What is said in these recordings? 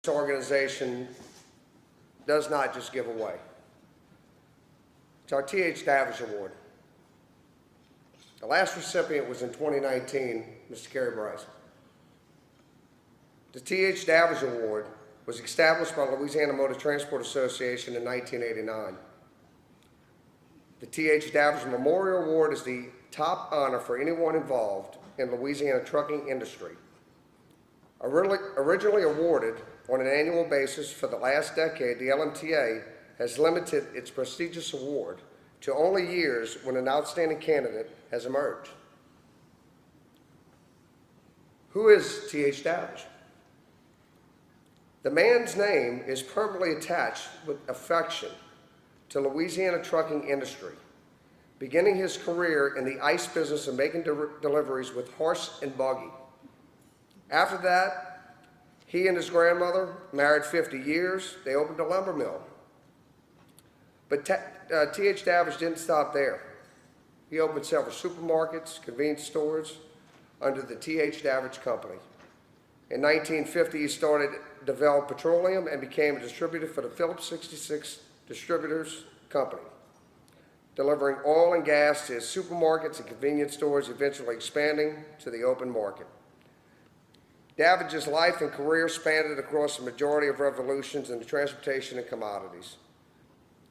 organization does not just give away. It's our T.H. Davidge Award. The last recipient was in 2019, Mr. Kerry Bryce. The T.H. Davidge Award was established by the Louisiana Motor Transport Association in 1989. The T.H. Davidge Memorial Award is the top honor for anyone involved in Louisiana trucking industry. Originally awarded on an annual basis for the last decade, the LMTA has limited its prestigious award to only years when an outstanding candidate has emerged. Who is T.H. Davidge? The man's name is permanently attached with affection to Louisiana trucking industry, beginning his career in the ice business of making deliveries with horse and buggy. After that, he and his grandmother married 50 years. They opened a lumber mill. But T.H. Davidge didn't stop there. He opened several supermarkets, convenience stores under the T.H. Davidge Company. In 1950, he started DeVal Petroleum and became a distributor for the Phillips 66 Distributors Company, delivering oil and gas to his supermarkets and convenience stores, eventually expanding to the open market. Davidge's life and career spanned across the majority of revolutions in the transportation and commodities.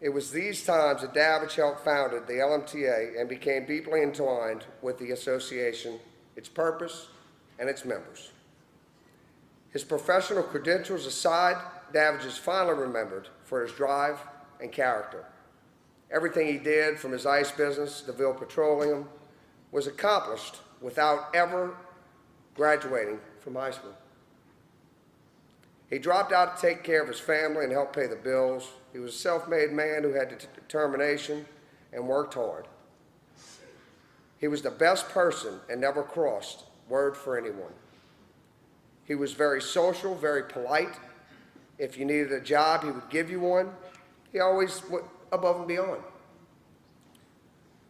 It was these times that Davidge helped founded the LMTA and became deeply entwined with the association, its purpose, and its members. His professional credentials aside, Davidge is finally remembered for his drive and character. Everything he did, from his ice business, DeVal Petroleum, was accomplished without ever graduating from high school. He dropped out to take care of his family and help pay the bills. He was a self-made man who had determination and worked hard. He was the best person and never crossed word for anyone. He was very social, very polite. If you needed a job, he would give you one. He always went above and beyond.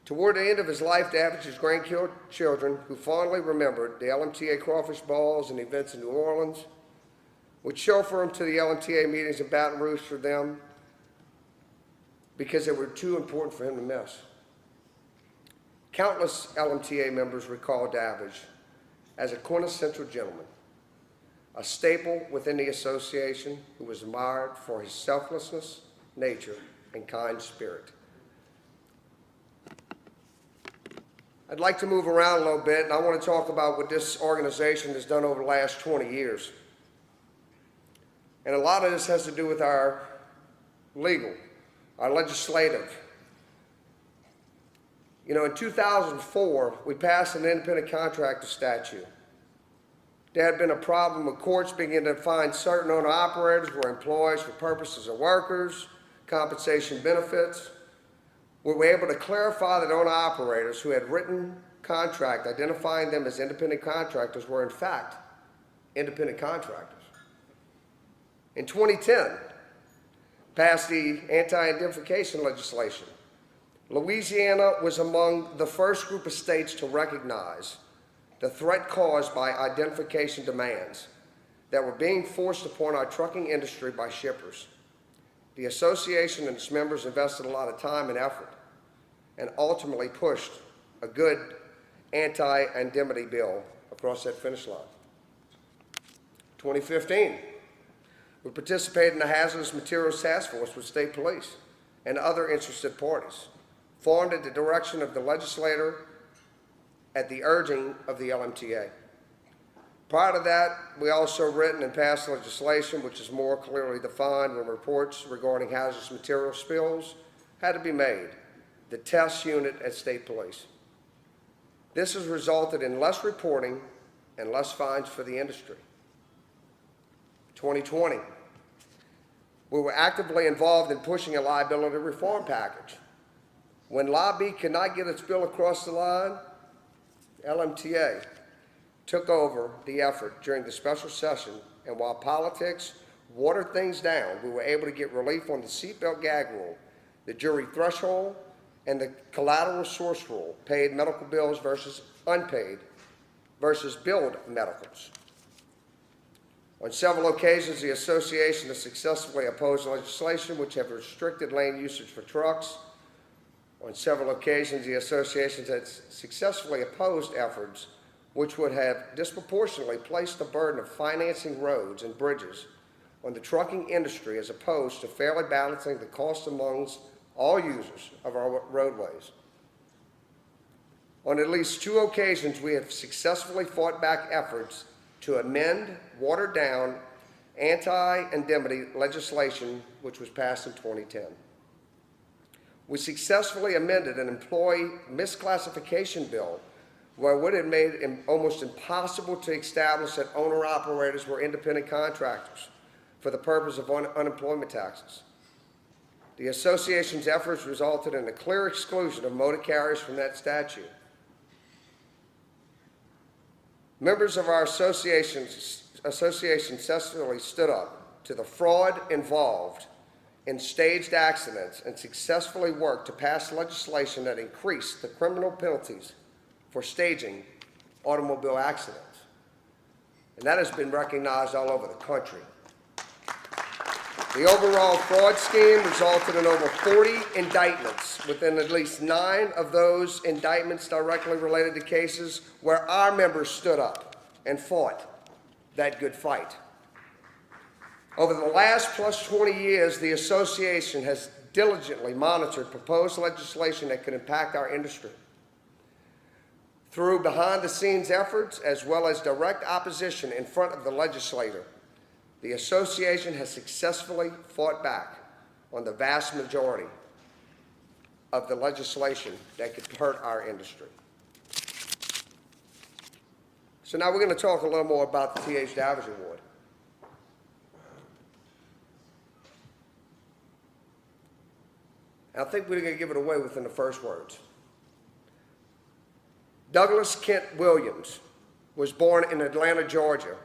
Toward the end of his life, Davidge's grandchildren, who fondly remembered the LMTA crawfish balls and events in New Orleans, would chauffeur him to the LMTA meetings in Baton Rouge for them because they were too important for him to miss. Countless LMTA members recall Davidge as a quintessential gentleman, a staple within the association who was admired for his selflessness, nature, and kind spirit. I'd like to move around a little bit, and I want to talk about what this organization has done over the last 20 years. And a lot of this has to do with our legal, our legislative. You know, in 2004, we passed an independent contractor statute. There had been a problem with courts beginning to find certain owner-operators were employees for purposes of workers, compensation benefits. We were able to clarify that owner-operators who had written contract identifying them as independent contractors were in fact independent contractors. In 2010, passed the anti-indemnification legislation. Louisiana was among the first group of states to recognize the threat caused by identification demands that were being forced upon our trucking industry by shippers. The association and its members invested a lot of time and effort and ultimately pushed a good anti-indemnity bill across that finish line. 2015, we participated in the Hazardous Materials Task Force with state police and other interested parties, formed at the direction of the legislator at the urging of the LMTA. Prior to that, we also written and passed legislation which is more clearly defined when reports regarding hazardous material spills had to be made, the test unit at state police. This has resulted in less reporting and less fines for the industry. 2020, we were actively involved in pushing a liability reform package. When lobby could not get its bill across the line, LMTA took over the effort during the special session, and while politics watered things down, we were able to get relief on the seatbelt gag rule, the jury threshold, and the collateral source rule, paid medical bills versus unpaid versus billed medicals. On several occasions, the association has successfully opposed legislation which have restricted lane usage for trucks. On several occasions, the association has successfully opposed efforts which would have disproportionately placed the burden of financing roads and bridges on the trucking industry as opposed to fairly balancing the cost amongst all users of our roadways. On at least 2 occasions, we have successfully fought back efforts to amend, watered down anti-indemnity legislation which was passed in 2010. We successfully amended an employee misclassification bill where it would have made it almost impossible to establish that owner-operators were independent contractors for the purpose of unemployment taxes. The association's efforts resulted in a clear exclusion of motor carriers from that statute. Members of our association successfully stood up to the fraud involved in staged accidents and successfully worked to pass legislation that increased the criminal penalties for staging automobile accidents. And that has been recognized all over the country. The overall fraud scheme resulted in over 40 indictments, within at least 9 of those indictments directly related to cases where our members stood up and fought that good fight. Over the last plus 20 years, the association has diligently monitored proposed legislation that could impact our industry. Through behind-the-scenes efforts as well as direct opposition in front of the legislator, the association has successfully fought back on the vast majority of the legislation that could hurt our industry. So now we're going to talk a little more about the T.H. Davidge Award. I think we're going to give it away within the first words. Douglas Kent Williams was born in Atlanta, Georgia,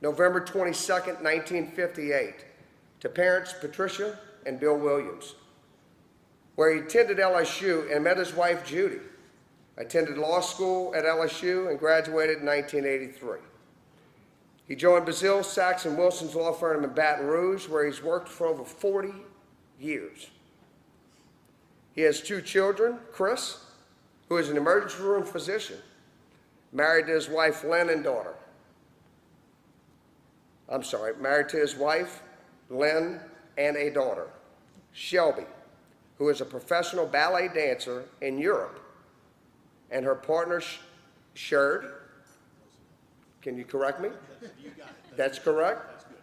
November 22nd, 1958, to parents Patricia and Bill Williams, where he attended LSU and met his wife Judy, attended law school at LSU and graduated in 1983. He joined Bazille, Sachs, and Wilson's law firm in Baton Rouge, where he's worked for over 40 years. He has 2 children, Chris, who is an emergency room physician, married to his wife, Lynn, and daughter. Married to his wife, Lynn, and a daughter, Shelby, who is a professional ballet dancer in Europe, and her partner, Sherd. Can you correct me? You got it. That's correct? That's good.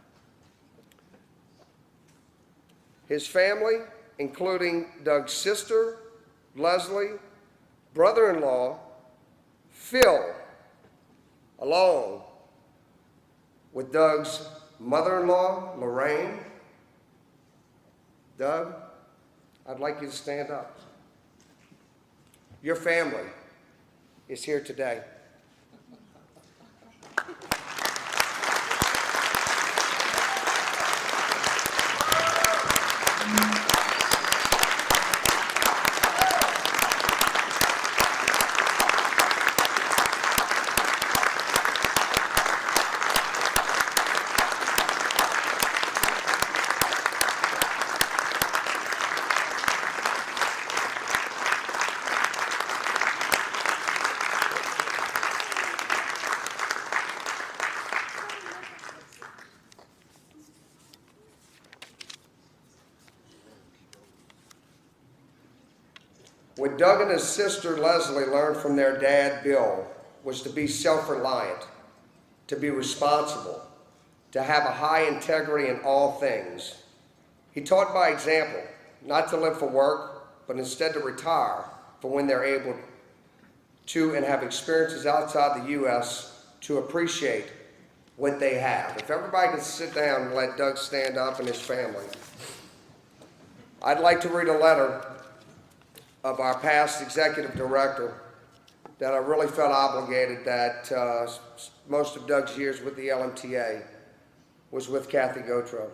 His family, including Doug's sister, Leslie, brother-in-law, Phil, along with Doug's mother-in-law, Lorraine. Doug, I'd like you to stand up. Your family is here today. What Doug and his sister Leslie learned from their dad Bill was to be self-reliant, to be responsible, to have a high integrity in all things. He taught by example, not to live for work, but instead to retire for when they're able to and have experiences outside the U.S. to appreciate what they have. If everybody can sit down and let Doug stand up and his family. I'd like to read a letter of our past executive director that I really felt obligated that most of Doug's years with the LMTA was with Kathy Gautreaux.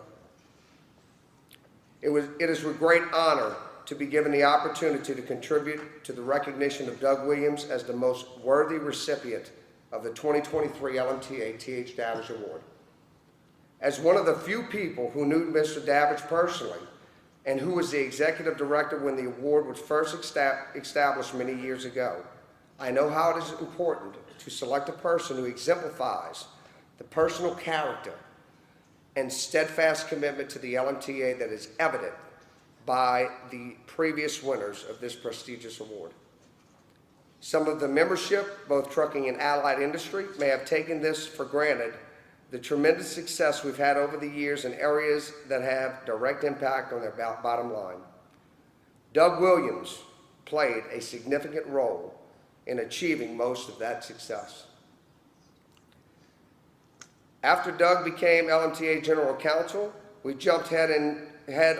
It is with great honor to be given the opportunity to contribute to the recognition of Doug Williams as the most worthy recipient of the 2023 LMTA T.H. Davidge Award. As one of the few people who knew Mr. Davidge personally, and who was the executive director when the award was first established many years ago, I know how it is important to select a person who exemplifies the personal character and steadfast commitment to the LMTA that is evident by the previous winners of this prestigious award. Some of the membership, both trucking and allied industry, may have taken this for granted, the tremendous success we've had over the years in areas that have direct impact on their bottom line. Doug Williams played a significant role in achieving most of that success. After Doug became LMTA General Counsel, we jumped head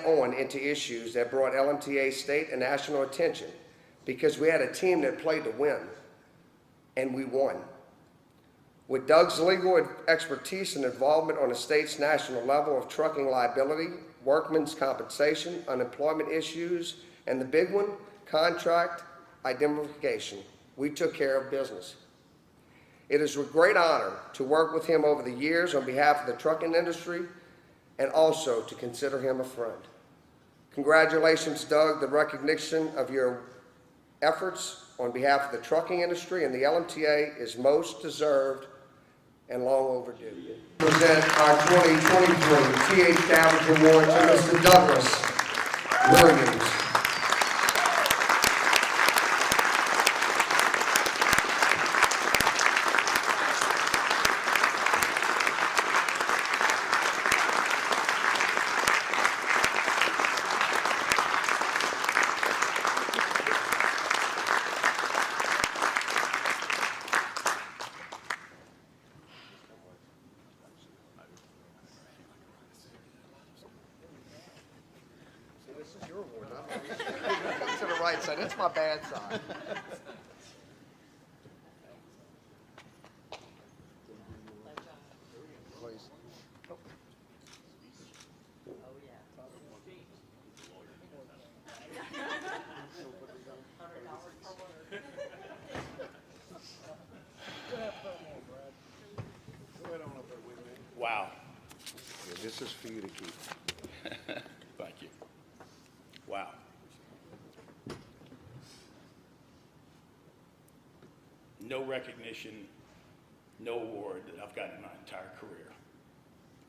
on into issues that brought LMTA state and national attention because we had a team that played to win, and we won. With Doug's legal expertise and involvement on the state's national level of trucking liability, workmen's compensation, unemployment issues, and the big one, contract identification, we took care of business. It is with great honor to work with him over the years on behalf of the trucking industry and also to consider him a friend. Congratulations, Doug. The recognition of your efforts on behalf of the trucking industry and the LMTA is most deserved and long overdue. Present our 2023 T.H. Davidge Award to Mr. Douglas Williams. This is your award, not to the right side. It's my bad side. Please. Wow. Yeah, this is for you to keep. Thank you. Wow. No recognition, no award that I've gotten in my entire career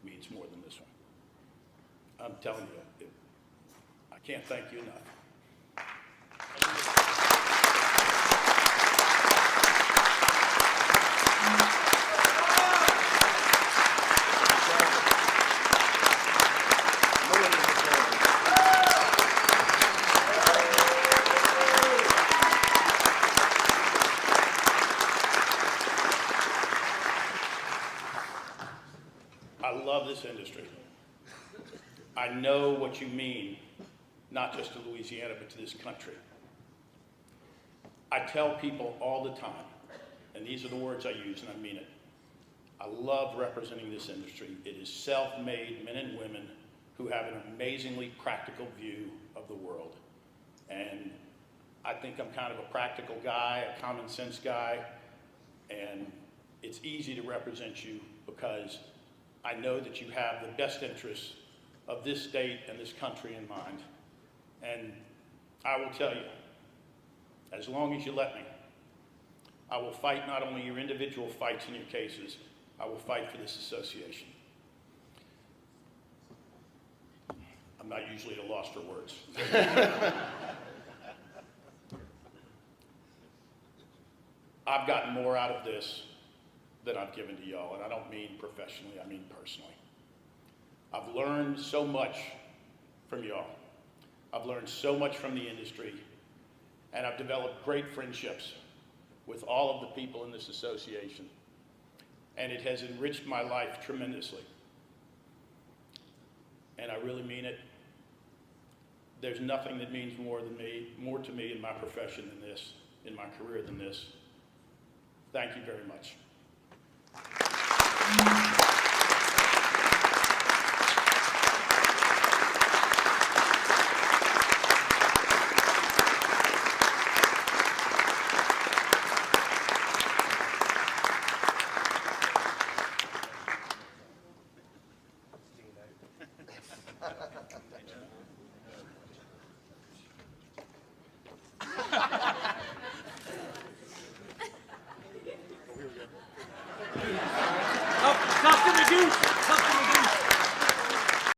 means more than this one. I'm telling you, I can't thank you enough. I love this industry. I know what you mean, not just to Louisiana, but to this country. I tell people all the time, and these are the words I use and I mean it, I love representing this industry. It is self-made men and women who have an amazingly practical view of the world. And I think I'm kind of a practical guy, a common sense guy, and it's easy to represent you because I know that you have the best interests of this state and this country in mind. And I will tell you, as long as you let me, I will fight not only your individual fights and your cases, I will fight for this association. I'm not usually at a loss for words. I've gotten more out of this than I've given to y'all, and I don't mean professionally, I mean personally. I've learned so much from y'all. I've learned so much from the industry, and I've developed great friendships with all of the people in this association, and it has enriched my life tremendously. And I really mean it. There's nothing that means more to me in my profession than this, in my career than this. Thank you very much.